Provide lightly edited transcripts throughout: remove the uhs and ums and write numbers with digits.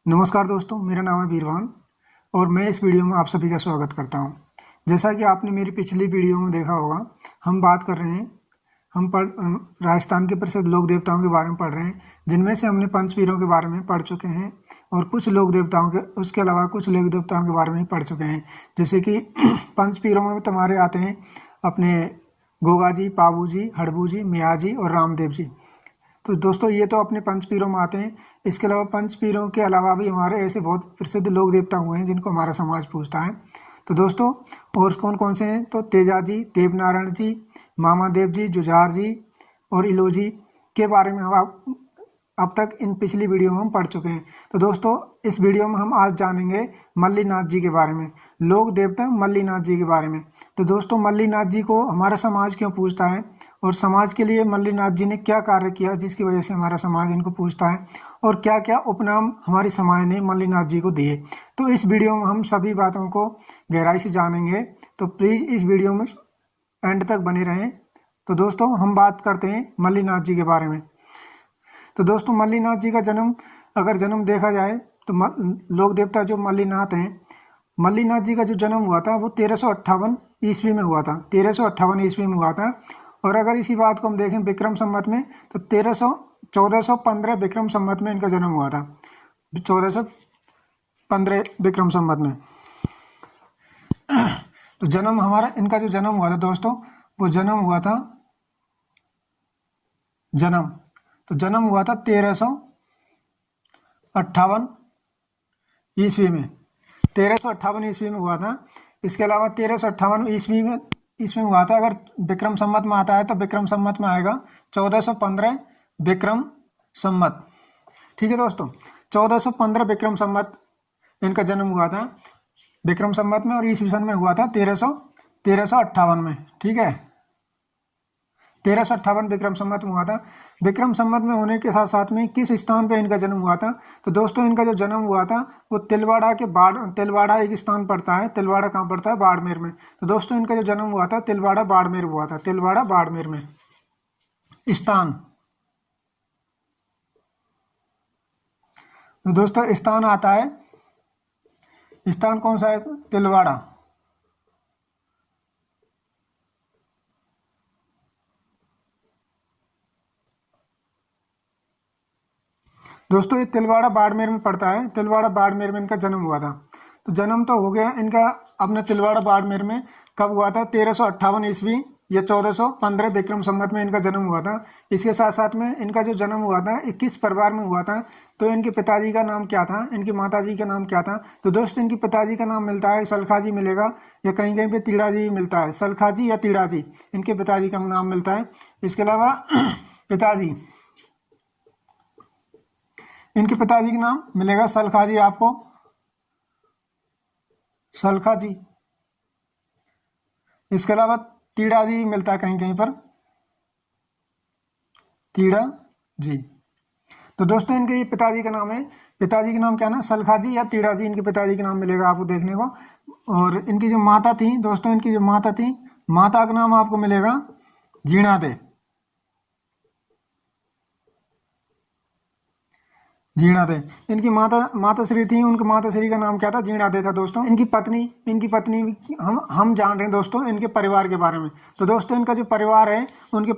नमस्कार दोस्तों, मेरा नाम है वीरवान और मैं इस वीडियो में आप सभी का स्वागत करता हूं। जैसा कि आपने मेरी पिछली वीडियो में देखा होगा, हम बात कर रहे हैं, राजस्थान के प्रसिद्ध लोक देवताओं के बारे में पढ़ रहे हैं, जिनमें से हमने पंचपीरों के बारे में पढ़ चुके हैं और कुछ लोक देवताओं के उसके अलावा कुछ लोक देवताओं के बारे में पढ़ चुके हैं। जैसे कि पंचपीरों में तुम्हारे आते हैं अपने गोगा जी, पाबू जी, हड़बू जी, मियाँ जी और रामदेव जी। तो दोस्तों, ये तो अपने पंचपीरों में आते हैं। इसके अलावा पंचपीरों के अलावा भी हमारे ऐसे बहुत प्रसिद्ध लोक देवता हुए हैं जिनको हमारा समाज पूजता है। तो दोस्तों, और कौन कौन से हैं? तो तेजा जी, देवनारायण जी, मामा देव जी, जुझार जी और इलो जी के बारे में हम अब तक इन पिछली वीडियो में हम पढ़ चुके हैं। तो दोस्तों, इस वीडियो में हम आज जानेंगे मल्लीनाथ जी के बारे में, लोक देवता मल्लीनाथ जी के बारे में। तो दोस्तों, मल्लीनाथ जी को हमारा समाज क्यों पूजता है और समाज के लिए मल्लीनाथ जी ने क्या कार्य किया जिसकी वजह से हमारा समाज इनको पूजता है, और क्या क्या उपनाम हमारी समाज ने मल्लीनाथ जी को दिए। तो इस वीडियो में हम सभी बातों को गहराई से जानेंगे। तो प्लीज़ इस वीडियो में एंड तक बने रहें। तो दोस्तों, हम बात करते हैं मल्लीनाथ जी के बारे में। तो दोस्तों, मल्लीनाथ जी का अगर जन्म देखा जाए तो लोक देवता जो मल्लीनाथ हैं, मल्लीनाथ जी का जो जन्म हुआ था वो 1358 ईस्वी में हुआ था। 1358 ईस्वी में हुआ था। और अगर इसी बात को हम देखें विक्रम संवत में, तो 1415 विक्रम संवत में इनका जन्म हुआ था। 1415 विक्रम संवत में तो इनका जो जन्म हुआ था दोस्तों, वो जन्म हुआ था 1358 ईस्वी में। 1358 ईस्वी में हुआ था। इसके अलावा 1358 ईस्वी में हुआ था। अगर विक्रम संवत में आता है तो विक्रम संवत में आएगा 1415 विक्रम संवत। ठीक है दोस्तों, 1415 विक्रम संवत इनका जन्म हुआ था विक्रम संवत में, और ईस्वी सन में हुआ था 1358 में। ठीक है, 1358 विक्रम संवत में हुआ था। विक्रम संवत में होने के साथ साथ में किस स्थान पे इनका जन्म हुआ था? तो दोस्तों, इनका जो जन्म हुआ था वो तिलवाड़ा एक स्थान पड़ता है। तिलवाड़ा कहाँ पड़ता है? बाड़मेर में। तो दोस्तों, इनका जो जन्म हुआ था तिलवाड़ा बाड़मेर हुआ था। तिलवाड़ा बाड़मेर में स्थान। तो दोस्तों, स्थान आता है, स्थान कौन सा है? तिलवाड़ा। दोस्तों, ये तिलवाड़ा बाड़मेर में पड़ता है। तिलवाड़ा बाड़मेर में इनका जन्म हुआ था। तो जन्म तो हो गया इनका अपने तिलवाड़ा बाड़मेर में। कब हुआ था? 1358 ईस्वी या 1415 विक्रम संवत में इनका जन्म हुआ था। इसके साथ साथ में इनका जो जन्म हुआ था 21 परिवार में हुआ था। तो इनके पिताजी का नाम क्या था? इनकी माताजी का नाम क्या था? तो दोस्तों, इनके पिताजी का नाम मिलता है सलखा जी मिलेगा, या कहीं कहीं पे तीड़ा जी मिलता है। सलखा जी या तीड़ा जी इनके पिताजी का नाम मिलता है। इसके अलावा इनके पिताजी का नाम मिलेगा सलखा जी, आपको सलखा जी। इसके अलावा तीड़ा जी मिलता है कहीं कहीं पर, तीड़ा जी। तो दोस्तों, इनके ये पिताजी का नाम है, पिताजी का नाम क्या ना? सलखा जी या तीड़ा जी इनके पिताजी का नाम मिलेगा आपको देखने को। और इनकी जो माता थी दोस्तों, इनकी जो माता थी, माता का नाम आपको मिलेगा जीणा दे। जीणा दे इनकी माता श्री थी। उनकी माता श्री का नाम क्या था? जीणा दे था। दोस्तों, इनकी पत्नी हम जान रहे हैं दोस्तों इनके परिवार के बारे में। तो दोस्तों, इनका जो परिवार है, इनके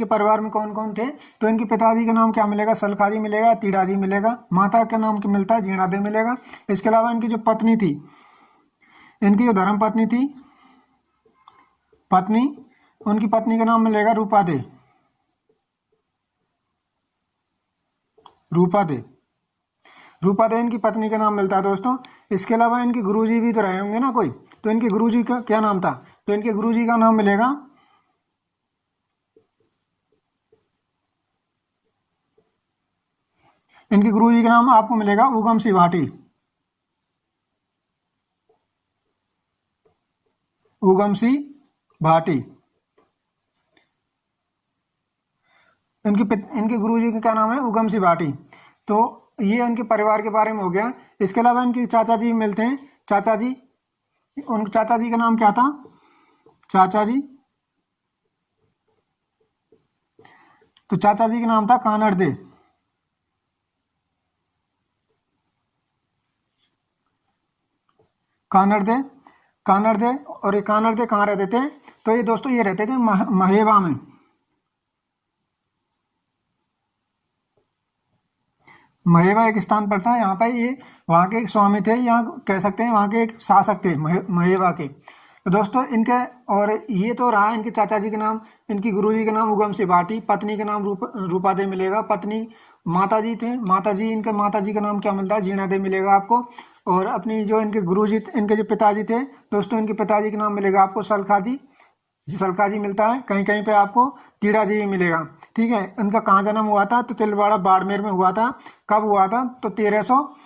परिवार में कौन कौन थे? तो इनके पिताजी का नाम क्या मिलेगा? सलखा जी मिलेगा, तीड़ा जी मिलेगा। माता का नाम क्या मिलता है? जीणा दे मिलेगा। इसके अलावा इनकी जो पत्नी थी, इनकी जो धर्म पत्नी थी, उनकी पत्नी का नाम मिलेगा रूपा दे। रूपा दे इनकी पत्नी का नाम मिलता है दोस्तों। इसके अलावा इनके गुरुजी भी तो रहे होंगे ना कोई, तो इनके गुरुजी का क्या नाम था? तो इनके गुरुजी का नाम मिलेगा इनके गुरुजी का नाम आपको मिलेगा उगम सिंह भाटी। उगम सिंह भाटी इनके गुरुजी का क्या नाम है? उगम सिंह भाटी। तो ये इनके परिवार के बारे में हो गया। इसके अलावा इनके चाचा जी मिलते हैं। चाचा जी, उनके चाचा जी का नाम क्या था? चाचा जी, तो चाचा जी का नाम था कानड़ दे। कानड़ दे और ये कानड़ दे कहाँ रहते थे? तो ये दोस्तों ये रहते थे महेवा में। महेवा एक स्थान पर था, यहाँ पर ये वहाँ के एक स्वामी थे, यहाँ कह सकते हैं वहाँ के एक शासक थे महेवा के। तो दोस्तों इनके, और ये तो रहा इनके चाचा जी के नाम, इनकी गुरुजी के नाम उगम सिंह भाटी, पत्नी के नाम रूपा दे मिलेगा, पत्नी माता जी थे, इनके माता जी का नाम क्या मिलता है? जीना दे मिलेगा आपको। और अपनी जो इनके गुरुजी, इनके जो पिताजी थे दोस्तों, इनके पिताजी का नाम मिलेगा आपको सलखा जी मिलता है, कहीं कहीं पे आपको तीड़ा जी मिलेगा। ठीक है, इनका कहाँ जन्म हुआ था? तो तिलवाड़ा बाड़मेर में हुआ था। कब हुआ था? तो 1300,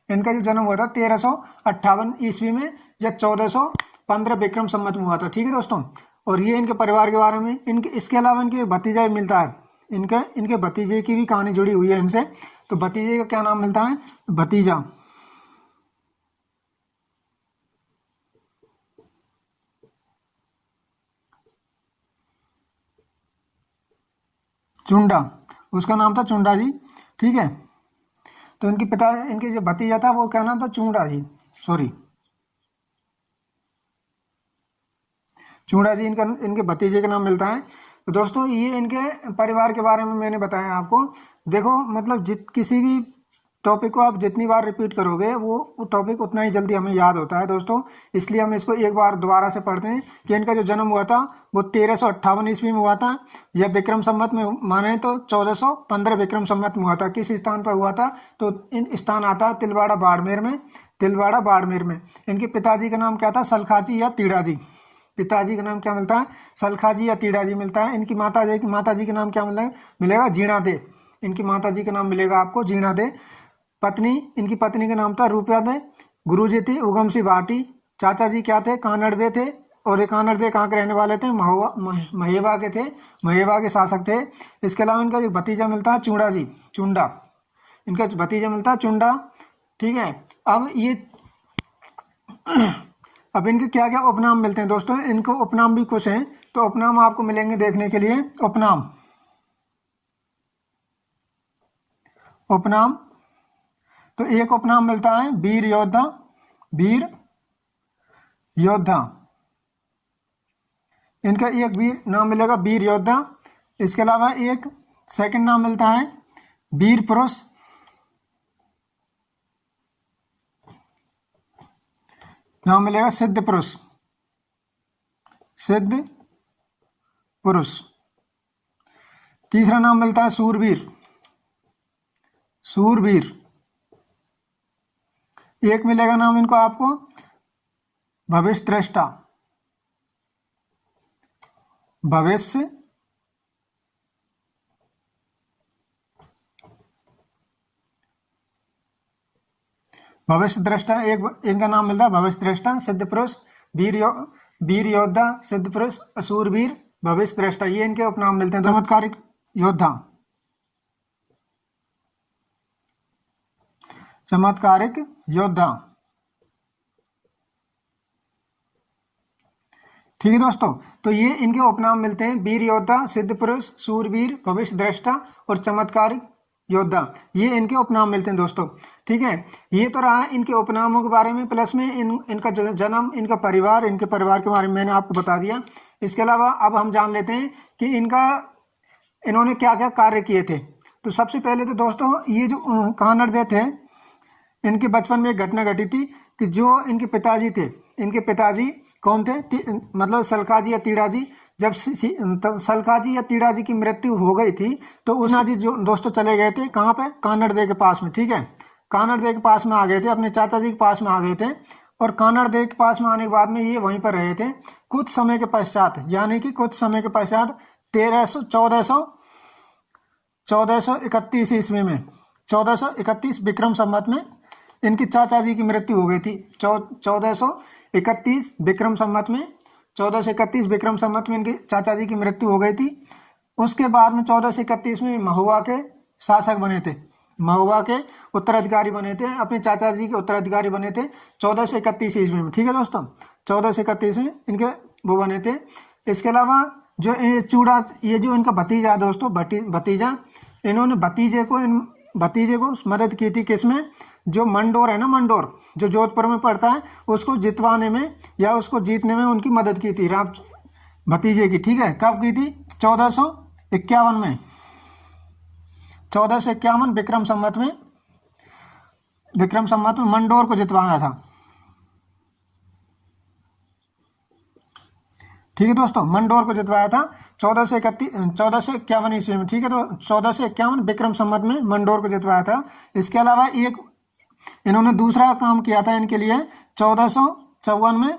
इनका जो जन्म हुआ था 1358 ईस्वी में या 1415 विक्रम संवत में हुआ था। ठीक है दोस्तों, और ये इनके परिवार के बारे में, इनके इसके अलावा इनके भतीजा भी मिलता है, इनके भतीजे की भी कहानी जुड़ी हुई है इनसे। तो भतीजे का क्या नाम मिलता है? भतीजा चुंडा, उसका नाम था चुंडा जी। ठीक है, तो इनके जो भतीजा था वो क्या नाम था? चुंडा जी, सॉरी चूड़ा जी इनके भतीजे का नाम मिलता है। तो दोस्तों ये इनके परिवार के बारे में मैंने बताया आपको। देखो मतलब किसी भी टॉपिक को आप जितनी बार रिपीट करोगे वो टॉपिक उतना ही जल्दी हमें याद होता है दोस्तों। इसलिए हम इसको एक बार दोबारा से पढ़ते हैं कि इनका जो जन्म हुआ था वो 1358 ईस्वी में हुआ था, या विक्रम संवत में माने तो 1415 विक्रम संवत में हुआ था। किस स्थान पर हुआ था? तो इन स्थान आता है तिलवाड़ा बाड़मेर में। इनके पिताजी का नाम क्या था? सलखाजी या तीड़ा जी। पिताजी का नाम क्या मिलता है? सलखाजी या तीड़ा जी मिलता है। इनकी माता जी का नाम क्या मिलेगा? जीणा दे। इनकी माता जी का नाम मिलेगा आपको जीणा दे। इनकी पत्नी का नाम था रूपा दे। गुरुजी थी उगम सिंह भाटी। चाचा जी क्या थे? कानड़ दे थे। और ये कानड़ दे कहाँ के रहने वाले थे? महेवा के थे, महेवा के शासक थे। इसके अलावा इनका एक भतीजा मिलता है चुंडा, इनका भतीजा मिलता है चुंडा। ठीक है, अब इनके क्या क्या उपनाम मिलते हैं दोस्तों? इनको उपनाम भी कुछ हैं, तो उपनाम आपको मिलेंगे देखने के लिए। उपनाम तो एक उपनाम मिलता है वीर योद्धा। इनका एक वीर नाम मिलेगा वीर योद्धा। इसके अलावा एक सेकंड नाम मिलता है वीर पुरुष। नाम मिलेगा सिद्ध पुरुष। तीसरा नाम मिलता है सूरवीर। एक मिलेगा नाम इनको आपको भविष्य दृष्टा। भविष्य दृष्टा एक इनका नाम मिलता है भविष्य दृष्टा, सिद्ध पुरुष, वीर योद्धा, सिद्ध पुरुष, असूरवीर, भविष्य दृष्टा, ये इनके उपनाम मिलते हैं। चमत्कारिक योद्धा। ठीक है दोस्तों, तो ये इनके उपनाम मिलते हैं वीर योद्धा, सिद्ध पुरुष, सूरवीर, भविष्य दृष्टा और चमत्कारिक योद्धा। ये इनके उपनाम मिलते हैं दोस्तों। ठीक है, ये तो रहा इनके उपनामों के बारे में, प्लस में इनका जन्म, इनका परिवार, इनके परिवार के बारे में मैंने आपको बता दिया। इसके अलावा अब हम जान लेते हैं कि इन्होंने क्या क्या कार्य किए थे। तो सबसे पहले तो दोस्तों ये जो कानड़ दे थे, इनके बचपन में एक घटना घटी थी कि जो इनके पिताजी कौन थे? मतलब सलखाजी या तीड़ा जी। जब सलखाजी या तीड़ा जी की मृत्यु हो गई थी तो उस जी जो दोस्तों चले गए थे कहाँ पे? कानड़ दे के पास में। ठीक है, कानड़ दे के पास में आ गए थे, अपने चाचा जी के पास में आ गए थे। और कानड़ दे के पास में आने के बाद में ये वहीं पर रहे थे। कुछ समय के पश्चात 1431 ईस्वी में, 1431 विक्रम संवत में इनकी चाचा जी की मृत्यु हो गई थी। 1431 विक्रम संवत में 1431 विक्रम संवत में इनके चाचा जी की मृत्यु हो गई थी। उसके बाद में 1431 में महुआ के शासक बने थे, महुआ के उत्तराधिकारी बने थे, अपने चाचा जी के उत्तराधिकारी बने थे 1431 ईस्वी में। ठीक है दोस्तों, 1431 में इनके वो बने थे। इसके अलावा जो ये जो इनका भतीजा दोस्तों, भतीजा, इन्होंने भतीजे को भतीजे को मदद की थी किसमें, जो मंडोर है ना, मंडोर जो जोधपुर में पड़ता है, उसको जितवाने में या उसको जीतने में उनकी मदद की थी राम भतीजे की। ठीक है, कब की थी? 1451 में, 1451 विक्रम संवत में, विक्रम संवत में मंडोर को जितवाया था। ठीक है दोस्तों, मंडोर को जितवाया था 1451 ईस्वी में। ठीक है, तो 1451 विक्रम संवत में मंडोर को जितवाया था। इसके अलावा एक इन्होंने दूसरा काम किया था इनके लिए 1454 में,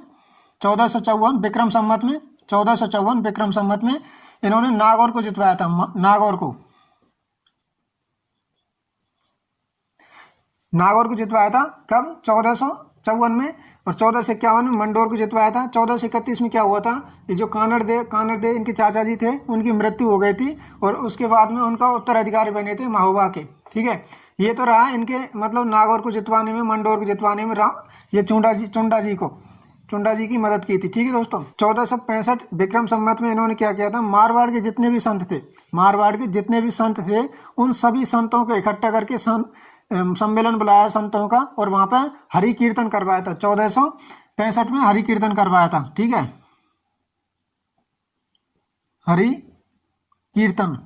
1454 विक्रम संवत में, 1454 विक्रम संवत में इन्होंने नागौर को जितवाया था। नागौर को जितवाया था कब? 1454 में। और 1451 में मंडोर को जितवाया था। 1431 में क्या हुआ था, ये जो कानड़ दे इनके चाचा जी थे, उनकी मृत्यु हो गई थी और उसके बाद में उनका उत्तराधिकारी बने थे महोबा के। ठीक है, ये तो रहा इनके मतलब नागौर को जितवाने में, मंडोर को जितवाने में ये चुंडा जी की मदद की थी। ठीक है दोस्तों, 1465 विक्रम संवत में इन्होंने क्या किया था, मारवाड़ के जितने भी संत थे उन सभी संतों को इकट्ठा करके सम्मेलन बुलाया संतों का, और वहां पर हरि कीर्तन करवाया था। 1465 में हरि कीर्तन करवाया था। ठीक है, हरि कीर्तन,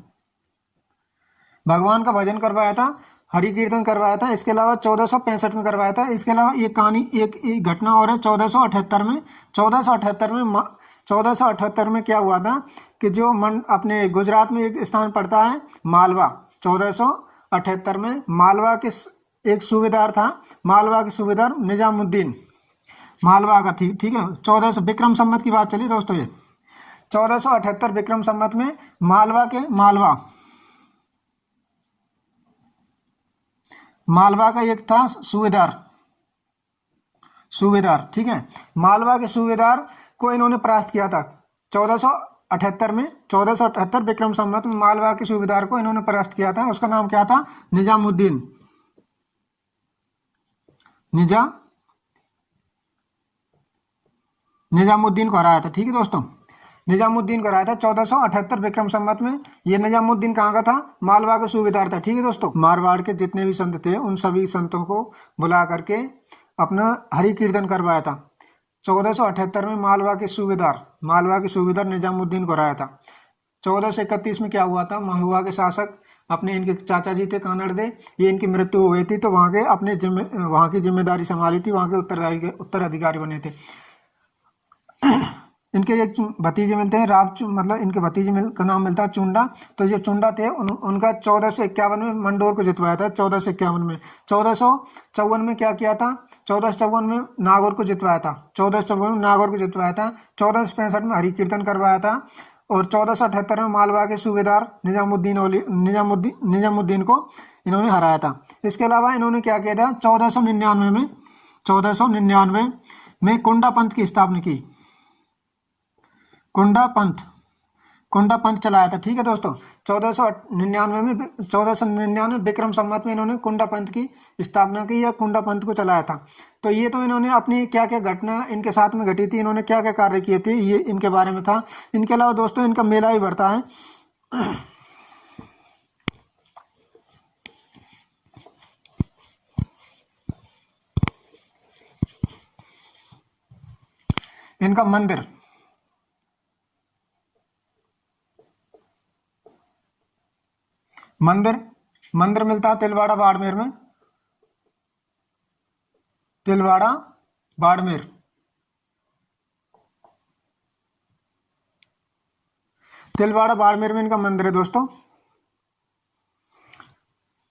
भगवान का भजन करवाया था, हरि कीर्तन करवाया था। इसके अलावा 1465 में करवाया था। इसके अलावा ये कहानी एक घटना और है 1478 में। 1478 में क्या हुआ था कि जो अपने गुजरात में एक स्थान पड़ता है मालवा, 1478 में मालवा के एक सूबेदार था, मालवा के सूबेदार निजामुद्दीन मालवा का थी। ठीक है, 1400 विक्रम संवत की बात चली दोस्तों। ये 1478 विक्रम संवत में मालवा का एक था सूबेदार। ठीक है, मालवा के सूबेदार को इन्होंने परास्त किया था 1478 में। 1478 विक्रम संवत में मालवा के सूबेदार को इन्होंने परास्त किया था। उसका नाम क्या था? निजामुद्दीन को हराया था। ठीक है दोस्तों, निजामुद्दीन को हराया था 1478 विक्रम संवत में। ये निजामुद्दीन कहाँ का था? मालवा का सूबेदार था। ठीक है दोस्तों, मारवाड़ के जितने भी संत थे उन सभी संतों को बुला करके अपना हरि कीर्तन करवाया था। 1478 में मालवा के सूबेदार निजामुद्दीन को हराया था। 1431 में क्या हुआ था, महुआ के शासक अपने इनके चाचा जी थे कानड़ दे, ये इनकी मृत्यु हो गई थी, तो वहाँ की जिम्मेदारी संभाली थी, वहाँ के उत्तराधिकारी बने थे। इनके एक भतीजे मिलते हैं मतलब इनके भतीजे का नाम मिलता है चुंडा। तो जो चुंडा थे उनका 1451 में मंडोर को जितवाया था। 1451 में 1454 में क्या किया था? 1454 में नागौर को जितवाया था। 1465 में हरि कीर्तन करवाया था। और 1478 में मालवा के सूबेदार निजामुद्दीन को इन्होंने हराया था। इसके अलावा इन्होंने क्या किया था? 1499 में कुंडा पंथ की स्थापना की। कुंडा पंथ चलाया था। ठीक है दोस्तों, 1499 विक्रम संवत में इन्होंने कुंडा पंथ की स्थापना की या कुंडा पंथ को चलाया था। तो ये तो इन्होंने अपनी क्या क्या घटना इनके साथ में घटी थी, इन्होंने क्या क्या कार्य किए थे, ये इनके बारे में था। इनके अलावा दोस्तों इनका मेला भी बढ़ता है। इनका मंदिर मिलता है तिलवाड़ा बाड़मेर में। तिलवाड़ा बाड़मेर में इनका मंदिर है दोस्तों।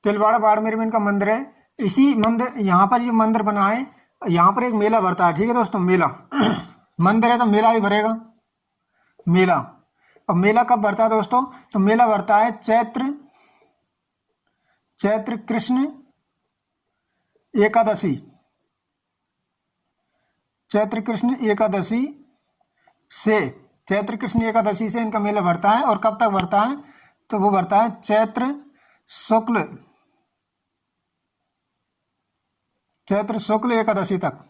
तिलवाड़ा बाड़मेर में इनका मंदिर है। इसी मंदिर यहाँ पर ये मंदिर बना है, यहाँ पर एक मेला भरता है। ठीक है दोस्तों, मेला मंदिर है तो मेला भी भरेगा। मेला, अब मेला कब भरता है दोस्तों? तो मेला भरता है चैत्र कृष्ण एकादशी। चैत्र कृष्ण एकादशी से इनका मेला भरता है। और कब तक भरता है? तो वो भरता है चैत्र शुक्ल एकादशी तक।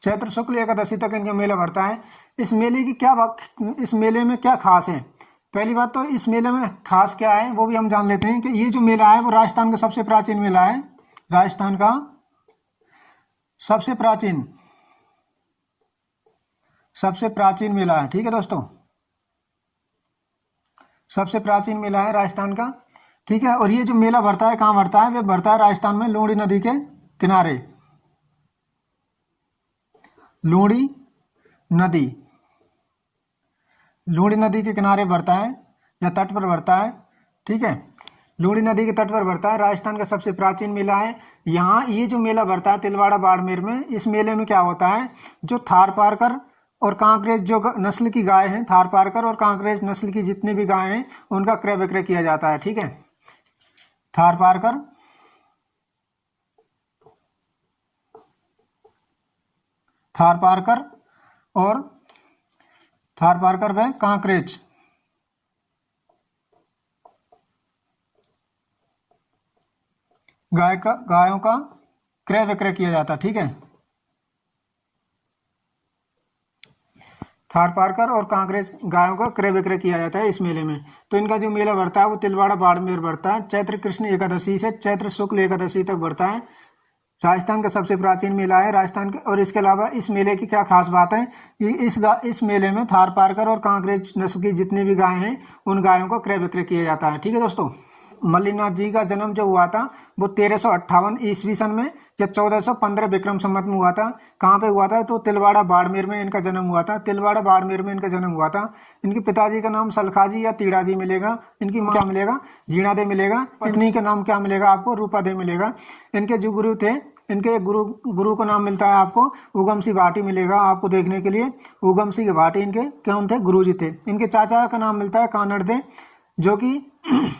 चैत्र शुक्ल एकादशी तक इनका मेला भरता है। इस मेले में क्या खास है? पहली बात तो इस मेले में खास क्या है वो भी हम जान लेते हैं कि ये जो मेला है वो राजस्थान का सबसे प्राचीन मेला है। राजस्थान का सबसे प्राचीन मेला है। ठीक है दोस्तों, सबसे प्राचीन मेला है राजस्थान का। ठीक है, और ये जो मेला भरता है कहाँ भरता है? वे भरता है राजस्थान में लूणी नदी के किनारे। लूणी नदी के किनारे भरता है या तट पर भरता है। ठीक है, लूणी नदी के तट पर भरता है। राजस्थान का सबसे प्राचीन मेला है। यहाँ ये जो मेला भरता है तिलवाड़ा बाड़मेर में, इस मेले में क्या होता है, जो थारपारकर और कांकरेज जो नस्ल की गाय हैं, थारपारकर और कांकरेज नस्ल की जितनी भी गाय हैं उनका क्रय विक्रय किया जाता है। ठीक है, थारपारकर व कांकरेज गायों का क्रय विक्रय किया जाता है। ठीक है, थारपारकर और कांकरेज गायों का क्रय विक्रय किया जाता है इस मेले में। तो इनका जो मेला भरता है वो तिलवाड़ा बाड़मेर भरता है। चैत्र कृष्ण एकादशी से चैत्र शुक्ल एकादशी तक भरता है। राजस्थान का सबसे प्राचीन मेला है राजस्थान के। और इसके अलावा इस मेले की क्या खास बात है कि इस मेले में थारपारकर और कांकरेज नस्ल की जितनी भी गायें हैं उन गायों का क्रय विक्रय किया जाता है। ठीक है दोस्तों, मल्लीनाथ जी का जन्म जो हुआ था वो 1358 ईस्वी सन में या 1415 विक्रम संवत में हुआ था। कहाँ पे हुआ था? तो तिलवाड़ा बाड़मेर में इनका जन्म हुआ था। तिलवाड़ा बाड़मेर में इनका जन्म हुआ था। इनके पिताजी का नाम सलखाजी या तीड़ाजी मिलेगा। इनकी माँ क्या मिलेगा? जीणादे मिलेगा। पत्नी का नाम क्या मिलेगा आपको? रूपादे मिलेगा। इनके जो गुरु थे, इनके गुरु का नाम मिलता है आपको उगम सिंह भाटी मिलेगा आपको देखने के लिए। उगम सिंह भाटी इनके कौन थे? गुरुजी थे। इनके चाचा का नाम मिलता है कानड़ दे, जो कि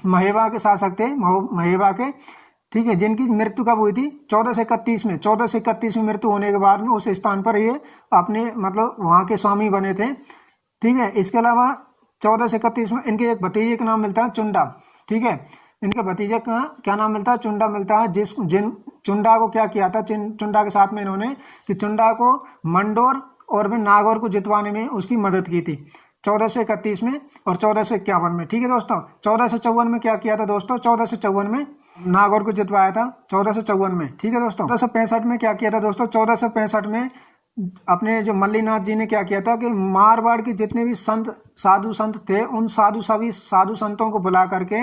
महेवा के शासक थे, महेवा के। ठीक है, जिनकी मृत्यु कब हुई थी? 1431 में। 1431 में मृत्यु होने के बाद में उस स्थान पर ये अपने मतलब वहाँ के स्वामी बने थे। ठीक है, इसके अलावा 1431 में इनके एक भतीजे का नाम मिलता है चुंडा। ठीक है, इनके भतीजे का क्या नाम मिलता है? चुंडा मिलता है। जिन चुंडा को क्या किया था? चुंडा के साथ में इन्होंने कि चुंडा को मंडोर और फिर नागौर को जितवाने में उसकी मदद की थी 1431 में और 1451 में। ठीक है दोस्तों, 1454 में क्या किया था दोस्तों? 1454 में नागौर को जितवाया था 1454 में। ठीक है दोस्तों, 1465 में क्या किया था दोस्तों? 1465 में अपने जो मल्लीनाथ जी ने क्या किया था कि मारवाड़ के जितने भी साधु संत थे उन सभी साधु संतों को बुला करके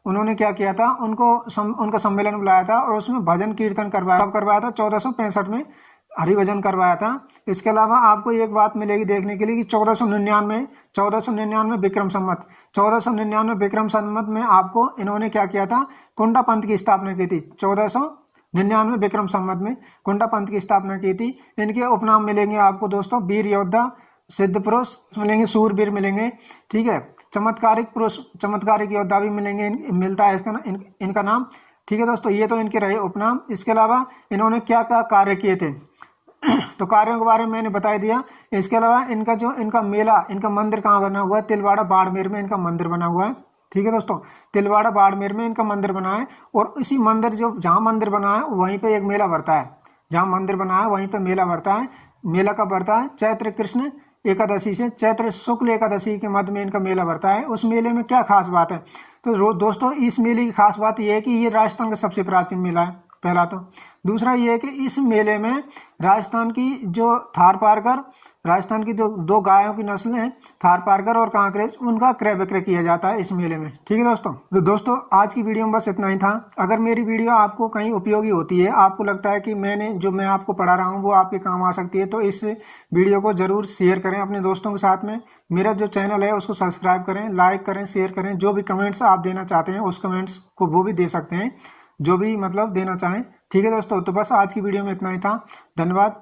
उन्होंने क्या किया था? उनका सम्मेलन बुलाया था और उसमें भजन कीर्तन करवाया था 1465 में हरि भजन करवाया था। इसके अलावा आपको एक बात मिलेगी देखने के लिए कि 1499 विक्रम संवत 1499 विक्रम संवत में आपको इन्होंने क्या किया था? कुंडा पंथ की स्थापना की थी। 1499 विक्रम संवत में कुंडा पंथ की स्थापना की थी। इनके उपनाम मिलेंगे आपको दोस्तों वीर योद्धा, सिद्ध पुरुष मिलेंगे, सूरवीर मिलेंगे। ठीक है, चमत्कारिक पुरुष, चमत्कारिक योद्धा भी मिलेंगे, मिलता है इनका नाम। ठीक है दोस्तों, ये तो इनके रहे उपनाम। इसके अलावा इन्होंने क्या क्या कार्य किए थे तो कार्यों के बारे में मैंने बता दिया। इसके अलावा इनका मेला, इनका मंदिर कहाँ बना हुआ है? तिलवाड़ा बाड़मेर में इनका मंदिर बना हुआ है। ठीक है दोस्तों, तिलवाड़ा बाड़मेर में इनका मंदिर बना है। और इसी मंदिर जहाँ मंदिर बना है वहीं पे एक मेला भरता है। जहाँ मंदिर बना है वहीं पे मेला भरता है। मेला कब भरता है? चैत्र कृष्ण एकादशी से चैत्र शुक्ल एकादशी के मध्य में इनका मेला भरता है। उस मेले में क्या खास बात है? तो दोस्तों इस मेले की खास बात यह है कि ये राजस्थान का सबसे प्राचीन मेला है, पहला तो। दूसरा ये है कि इस मेले में राजस्थान की जो राजस्थान की जो दो गायों की नस्लें हैं, थारपारकर और कांकरेज, उनका क्रय विक्रय किया जाता है इस मेले में। ठीक है दोस्तों, तो दोस्तों आज की वीडियो में बस इतना ही था। अगर मेरी वीडियो आपको कहीं उपयोगी होती है, आपको लगता है कि मैं आपको पढ़ा रहा हूँ वो आपके काम आ सकती है, तो इस वीडियो को जरूर शेयर करें अपने दोस्तों के साथ में। मेरा जो चैनल है उसको सब्सक्राइब करें, लाइक करें, शेयर करें। जो भी कमेंट्स आप देना चाहते हैं उस कमेंट्स को वो भी दे सकते हैं, जो भी मतलब देना चाहें। ठीक है दोस्तों, तो बस आज की वीडियो में इतना ही था। धन्यवाद।